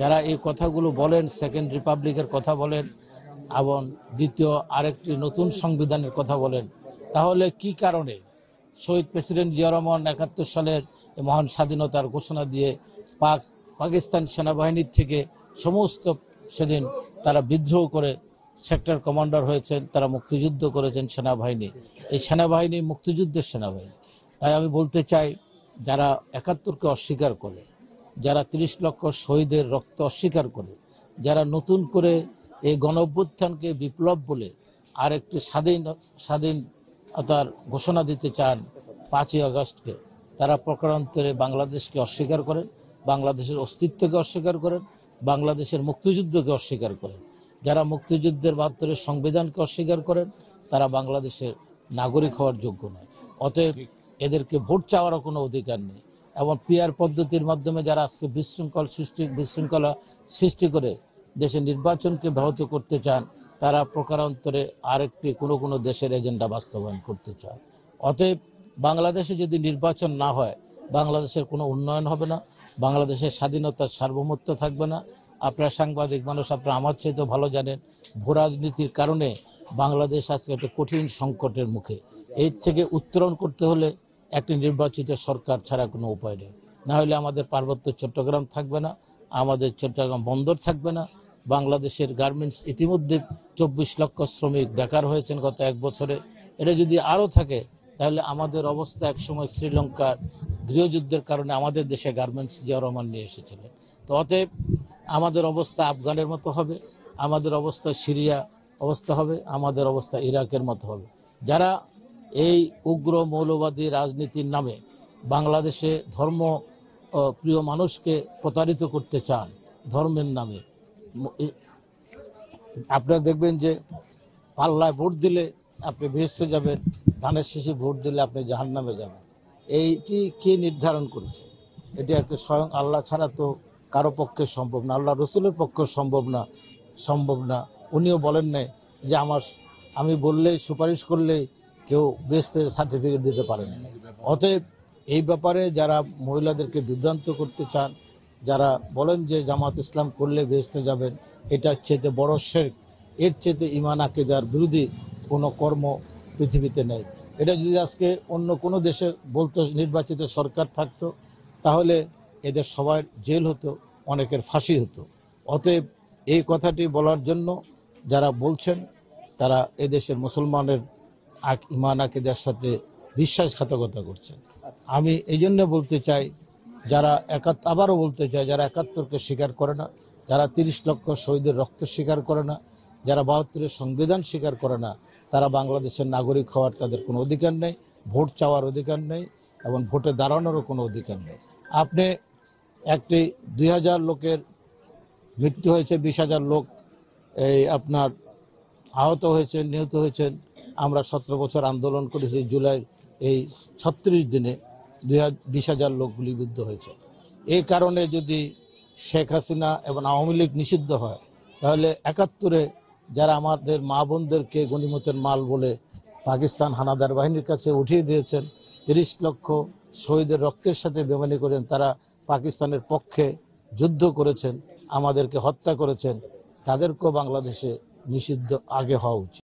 যারা এই কথাগুলো বলেন, সেকেন্ড রিপাবলিকের কথা বলেন এবং দ্বিতীয় আরেকটি নতুন সংবিধানের কথা বলেন, তাহলে কি কারণে শহীদ প্রেসিডেন্ট জিয়া রহমান ৭১ সালের মহান স্বাধীনতার ঘোষণা দিয়ে পাকিস্তান সেনাবাহিনীর থেকে সমস্ত সেদিন তারা বিদ্রোহ করে সেক্টর কমান্ডার হয়েছেন, তারা মুক্তিযুদ্ধ করেছেন সেনাবাহিনী। এই সেনাবাহিনী মুক্তিযুদ্ধের সেনাবাহিনী। তাই আমি বলতে চাই, যারা ৭১কে অস্বীকার করে, যারা ৩০ লক্ষ শহীদের রক্ত অস্বীকার করে, যারা নতুন করে এই গণঅভ্যুত্থানকে বিপ্লব বলে আরেকটি স্বাধীনতার ঘোষণা দিতে চান ৫ই আগস্টকে, তারা প্রকারান্তরে বাংলাদেশকে অস্বীকার করেন, বাংলাদেশের অস্তিত্বকে অস্বীকার করেন, বাংলাদেশের মুক্তিযুদ্ধকে অস্বীকার করেন। যারা মুক্তিযুদ্ধের ৭২-এর সংবিধানকে অস্বীকার করেন, তারা বাংলাদেশের নাগরিক হওয়ার যোগ্য নয়। অতএব এদেরকে ভোট চাওয়ারও কোনো অধিকার নেই। এবং পিআর পদ্ধতির মাধ্যমে যারা আজকে বিশৃঙ্খলা সৃষ্টি করে দেশের নির্বাচনকে ব্যাহত করতে চান, তারা প্রকারান্তরে আরেকটি কোনো দেশের এজেন্ডা বাস্তবায়ন করতে চায়। অতএব বাংলাদেশে যদি নির্বাচন না হয়, বাংলাদেশের কোনো উন্নয়ন হবে না, বাংলাদেশের স্বাধীনতার সার্বভৌমত্ব থাকবে না। আপনারা সাংবাদিক মানুষ, আপনারা আমার চেয়ে তো ভালো জানেন, ভূ রাজনীতির কারণে বাংলাদেশ আজকে একটা কঠিন সংকটের মুখে। এর থেকে উত্তরণ করতে হলে একটি নির্বাচিত সরকার ছাড়া কোনো উপায় নেই। না হলে আমাদের পার্বত্য চট্টগ্রাম থাকবে না, আমাদের চট্টগ্রাম বন্দর থাকবে না। বাংলাদেশের গার্মেন্টস ইতিমধ্যে ২৪ লক্ষ শ্রমিক বেকার হয়েছেন গত এক বছরে। এটা যদি আরও থাকে, তাহলে আমাদের অবস্থা একসময় শ্রীলঙ্কার গৃহযুদ্ধের কারণে আমাদের দেশে গার্মেন্টস জিয়া রহমান নিয়ে এসেছিলেন। তো অতএব আমাদের অবস্থা আফগানের মতো হবে, আমাদের অবস্থা সিরিয়া অবস্থা হবে, আমাদের অবস্থা ইরাকের মতো হবে। যারা এই উগ্র মৌলবাদী রাজনীতির নামে বাংলাদেশে ধর্ম প্রিয় মানুষকে প্রতারিত করতে চান, ধর্মের নামে, আপনারা দেখবেন যে পাল্লায় ভোট দিলে আপনি বেহেশতে যাবেন, ধানের শীষে ভোট দিলে আপনি জাহান্নামে যাবেন। এইটি কে নির্ধারণ করেছে? এটি একটা স্বয়ং আল্লাহ ছাড়া তো কারো পক্ষে সম্ভব না, আল্লাহ রসুলের পক্ষে সম্ভব না। উনিও বলেন নাই যে আমি বললেই, সুপারিশ করলেই কেউ বেহেশতের সার্টিফিকেট দিতে পারেন। অতএব এই ব্যাপারে যারা মহিলাদেরকে বিভ্রান্ত করতে চান, যারা বলেন যে জামাত ইসলাম করলে বেহেশতে যাবেন, এটার চেয়ে বড় শিরক, এর চেয়ে ঈমান আকীদার বিরোধী কোনো কর্ম পৃথিবীতে নেই। এটা যদি আজকে অন্য কোনো দেশে বলতো, নির্বাচিত সরকার থাকতো, তাহলে এদের সবার জেল হতো, অনেকের ফাঁসি হতো। অতএব এই কথাটি বলার জন্য যারা বলছেন, তারা এদেশের মুসলমানের ঈমান আকীদার সাথে বিশ্বাসঘাতকতা করছেন। আমি এই জন্য বলতে চাই, আবারও বলতে চাই, যারা ৭১কে স্বীকার করে না, যারা ৩০ লক্ষ শহীদের রক্ত স্বীকার করে না, যারা ৭২-এর সংবিধান স্বীকার করে না, তারা বাংলাদেশের নাগরিক হওয়ার তাদের কোনো অধিকার নেই, ভোট চাওয়ার অধিকার নেই, এবং ভোটে দাঁড়ানোরও কোনো অধিকার নেই। আপনি একটি ২০০০ লোকের মৃত্যু হয়েছে, ২০,০০০ লোক আপনার আহত হয়েছেন, নিহত হয়েছেন। আমরা ১৭ বছর আন্দোলন করেছি, জুলাই এই ৩৬ দিনে ২০,০০০ লোক গুলিবিদ্ধ হয়েছে। এই কারণে যদি শেখ হাসিনা এবং আওয়ামী লীগ নিষিদ্ধ হয়, তাহলে ৭১-এ যারা আমাদের মা বোনদেরকে গনিমতের মাল বলে পাকিস্তান হানাদার বাহিনীর কাছে উঠিয়ে দিয়েছেন, ৩০ লক্ষ শহীদের রক্তের সাথে বেমানি করেন, তারা পাকিস্তানের পক্ষে যুদ্ধ করেছেন, আমাদেরকে হত্যা করেছেন, তাদেরকেও বাংলাদেশে নিষিদ্ধ আগে হওয়া উচিত।